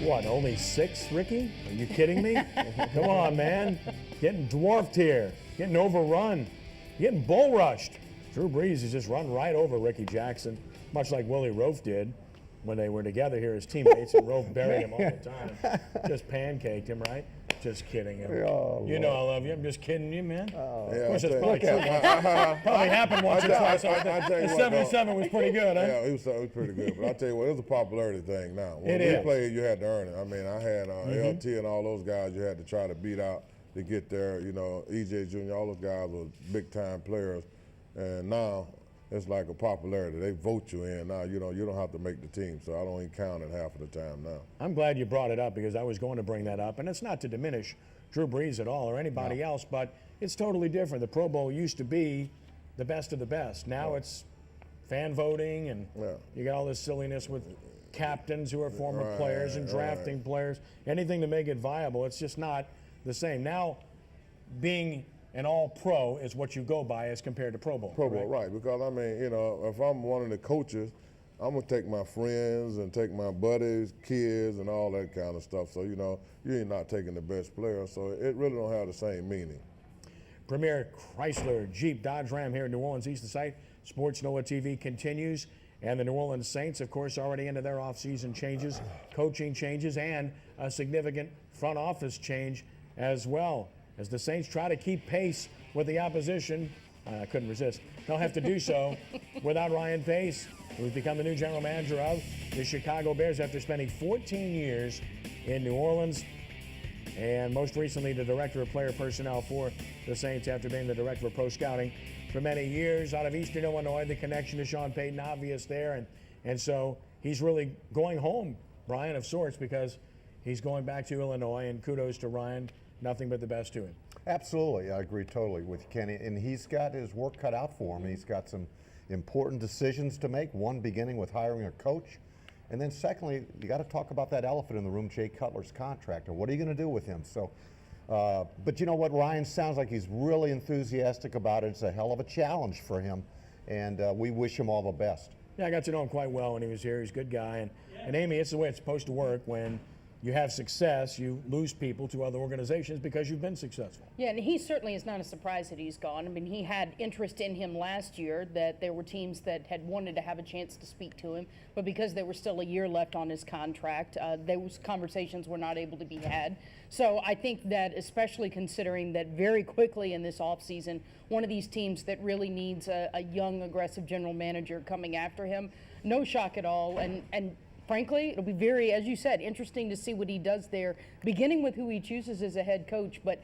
What, only 6, Ricky? Are you kidding me? Come on, man. Getting dwarfed here. Getting overrun. Getting bull rushed. Drew Brees has just run right over Ricky Jackson, much like Willie Roaf did when they were together here as teammates, and Roaf buried him all the time. Just pancaked him, right? Just kidding him. Oh, you know I love you. I'm just kidding you, man. Yeah, of course, it's probably true. Probably happened once or twice. The 77 was pretty good, huh? Yeah, it was pretty good. But I'll tell you what, it was a popularity thing now. When It we is. played, you had to earn it. I mean, I had LT and all those guys you had to try to beat out to get there. You know, EJ Jr., all those guys were big-time players. And now it's like a popularity. They vote you in. Now, you don't have to make the team. So I don't even count it half of the time now. I'm glad you brought it up because I was going to bring that up. And it's not to diminish Drew Brees at all or anybody else, but it's totally different. The Pro Bowl used to be the best of the best. Now it's fan voting, and you got all this silliness with captains who are former players and drafting players. Anything to make it viable. It's just not the same. Now, being an all-pro is what you go by as compared to Pro Bowl. Pro Bowl, right. Because, I mean, if I'm one of the coaches, I'm going to take my friends and take my buddies, kids, and all that kind of stuff. So, you're not taking the best player. So it really don't have the same meaning. Premier Chrysler Jeep Dodge Ram here in New Orleans East. The site, sportsNOLAtv continues. And the New Orleans Saints, of course, already into their offseason changes, coaching changes, and a significant front office change as well. As the Saints try to keep pace with the opposition, I couldn't resist. They'll have to do so without Ryan Pace, who's become the new general manager of the Chicago Bears after spending 14 years in New Orleans, and most recently the director of player personnel for the Saints after being the director of pro scouting for many years out of Eastern Illinois. The connection to Sean Payton obvious there, and so he's really going home, Brian, of sorts, because he's going back to Illinois, and kudos to Ryan. Nothing but the best to him. Absolutely, I agree totally with you, Kenny. And he's got his work cut out for him. He's got some important decisions to make. One, beginning with hiring a coach, and then secondly, you got to talk about that elephant in the room, Jay Cutler's contract, and what are you going to do with him? So, but you know what, Ryan sounds like he's really enthusiastic about it. It's a hell of a challenge for him, and we wish him all the best. Yeah, I got to know him quite well when he was here. He's a good guy, and Amy, it's the way it's supposed to work. When you have success, you lose people to other organizations because you've been successful. Yeah, and he certainly is not a surprise that he's gone. I mean, he had interest in him last year, that there were teams that had wanted to have a chance to speak to him, but because there was still a year left on his contract, those conversations were not able to be had. So I think that, especially considering that very quickly in this offseason, one of these teams that really needs a young, aggressive general manager coming after him, no shock at all. And frankly, it'll be very, as you said, interesting to see what he does there, beginning with who he chooses as a head coach. But,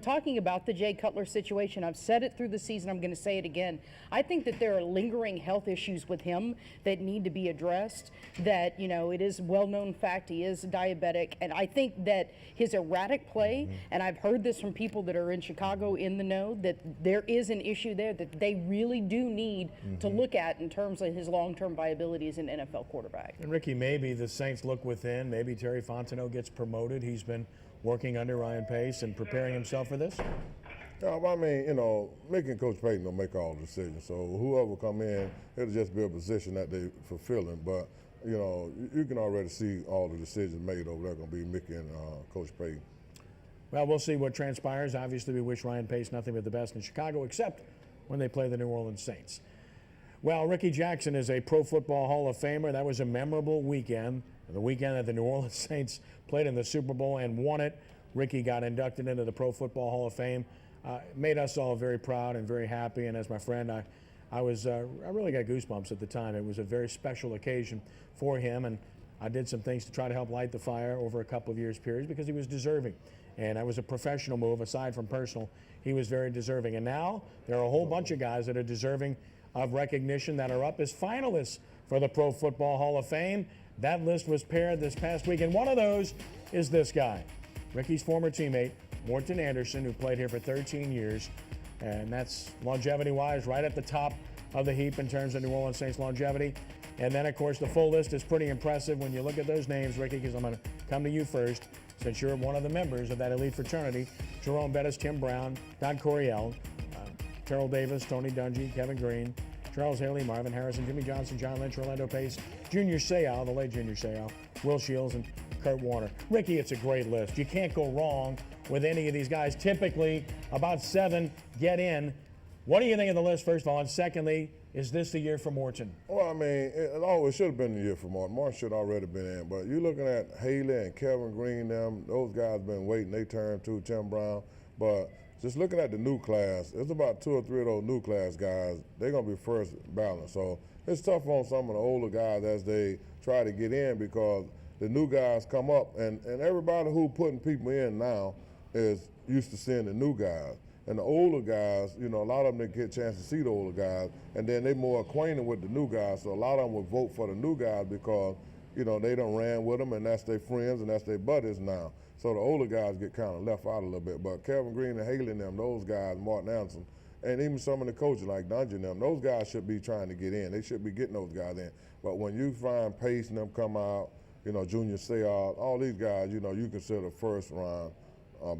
talking about the Jay Cutler situation, I've said it through the season, I'm going to say it again. I think that there are lingering health issues with him that need to be addressed, that, it is a well-known fact he is diabetic. And I think that his erratic play, and I've heard this from people that are in Chicago in the know, that there is an issue there that they really do need to look at in terms of his long-term viability as an NFL quarterback. And Ricky, maybe the Saints look within. Maybe Terry Fontenot gets promoted. He's been working under Ryan Pace and preparing himself for this. Yeah, I mean, making Coach Payton don't make all the decisions. So whoever come in, it'll just be a position that they fulfilling. But, you can already see all the decisions made over there going to be Mickey and Coach Payton. Well, we'll see what transpires. Obviously, we wish Ryan Pace nothing but the best in Chicago, except when they play the New Orleans Saints. Well, Ricky Jackson is a Pro Football Hall of Famer. That was a memorable weekend. The weekend that the New Orleans Saints played in the Super Bowl and won it. Ricky got inducted into the Pro Football Hall of Fame. Made us all very proud and very happy. And as my friend, I really got goosebumps at the time. It was a very special occasion for him. And I did some things to try to help light the fire over a couple of years periods because he was deserving. And that was a professional move. Aside from personal, he was very deserving. And now there are a whole bunch of guys that are deserving of recognition that are up as finalists for the Pro Football Hall of Fame. That list was paired this past week, and one of those is this guy, Ricky's former teammate, Morton Anderson, who played here for 13 years, and that's longevity-wise right at the top of the heap in terms of New Orleans Saints longevity. And then, of course, the full list is pretty impressive when you look at those names, Ricky, because I'm going to come to you first, since you're one of the members of that elite fraternity. Jerome Bettis, Tim Brown, Don Coryell, Terrell Davis, Tony Dungy, Kevin Green, Charles Haley, Marvin Harrison, Jimmy Johnson, John Lynch, Orlando Pace, Junior Seau, the late Junior Seau, Will Shields, and Kurt Warner. Ricky, it's a great list. You can't go wrong with any of these guys. Typically, about 7 get in. What do you think of the list, first of all? And secondly, is this the year for Morton? Well, I mean, it should have been the year for Martin. Martin should have already been in. But you're looking at Haley and Kevin Green, those guys been waiting. They turn to Tim Brown. But just looking at the new class, it's about 2 or 3 of those new class guys. They're going to be first balanced. So it's tough on some of the older guys as they try to get in because the new guys come up. And everybody who putting people in now is used to seeing the new guys. And the older guys, a lot of them they get a chance to see the older guys, and then they more acquainted with the new guys. So a lot of them will vote for the new guys because, they done ran with them, and that's their friends and that's their buddies now. So the older guys get kind of left out a little bit. But Kevin Green and Haley and them, those guys, Martin Anderson, and even some of the coaches like Dungy and them, those guys should be trying to get in. They should be getting those guys in. But when you find Pace and them come out, Junior Seau, all these guys, you consider first round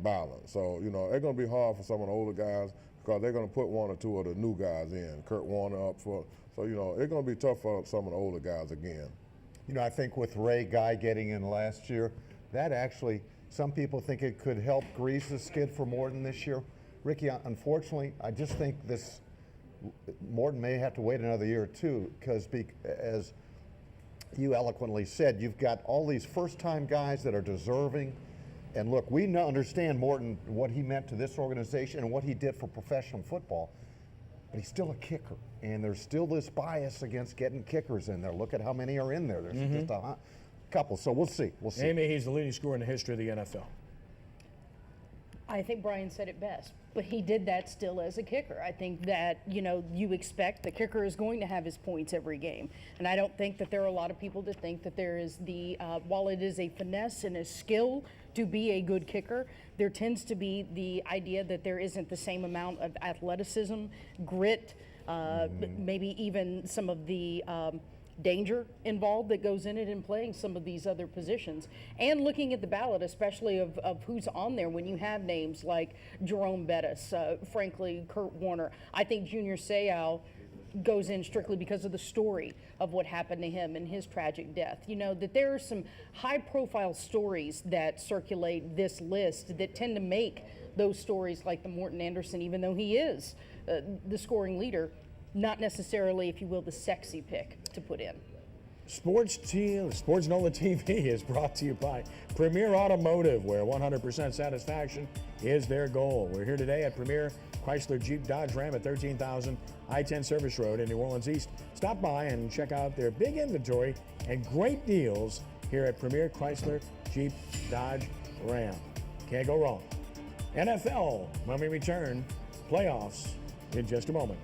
balance. So, it's going to be hard for some of the older guys because they're going to put 1 or 2 of the new guys in. Kurt Warner up for. So, it's going to be tough for some of the older guys again. I think with Ray Guy getting in last year, that actually, some people think it could help grease the skid for Morton this year. Ricky, unfortunately, I just think Morton may have to wait another year or two because, as you eloquently said, you've got all these first-time guys that are deserving. And look, we understand Morton, what he meant to this organization and what he did for professional football, but he's still a kicker. And there's still this bias against getting kickers in there. Look at how many are in there. There's just a couple. So we'll see. Amy, he's the leading scorer in the history of the NFL. I think Brian said it best, but he did that still as a kicker. I think that, you expect the kicker is going to have his points every game. And I don't think that there are a lot of people that think that there is while it is a finesse and a skill to be a good kicker, there tends to be the idea that there isn't the same amount of athleticism, grit, maybe even some of the danger involved that goes in it in playing some of these other positions. And looking at the ballot, especially of who's on there, when you have names like Jerome Bettis, frankly, Kurt Warner, I think Junior Seau goes in strictly because of the story of what happened to him and his tragic death. That there are some high-profile stories that circulate this list that tend to make those stories like the Morton Anderson, even though he is the scoring leader, not necessarily, if you will, the sexy pick to put in. SportsNOLAtv is brought to you by Premier Automotive, where 100% satisfaction is their goal. We're here today at Premier Chrysler Jeep Dodge Ram at 13,000 I-10 Service Road in New Orleans East. Stop by and check out their big inventory and great deals here at Premier Chrysler Jeep Dodge Ram. Can't go wrong. NFL, when we return, playoffs in just a moment.